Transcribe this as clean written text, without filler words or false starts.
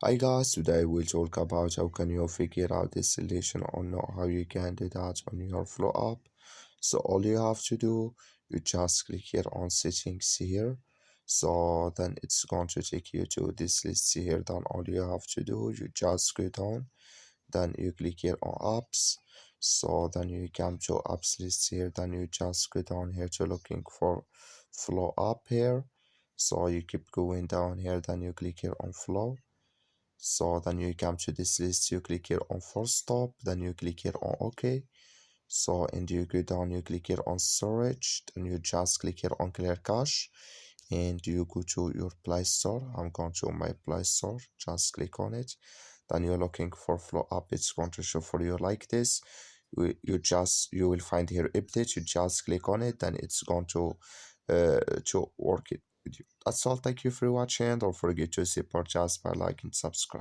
Hi guys, today we'll talk about how can you figure out this relation or know how you can do that on your flow up. So all you have to do, you just click here on settings here. So then it's going to take you to this list here. Then all you have to do, you just go down, then you click here on apps. So then you come to apps list here, then you just go down here to looking for flow up here. So you keep going down here, then you click here on flow. So then you come to this list, you click here on force stop, then you click here on OK. So and you go down, you click here on storage, then you just click here on clear cache, and you go to your Play Store. I'm going to my Play Store, just click on it. Then you're looking for flow up, it's going to show for you like this. You will find here update, you just click on it, then it's going to work it with you. That's all. Thank you for watching. Don't forget to support us by liking and subscribe.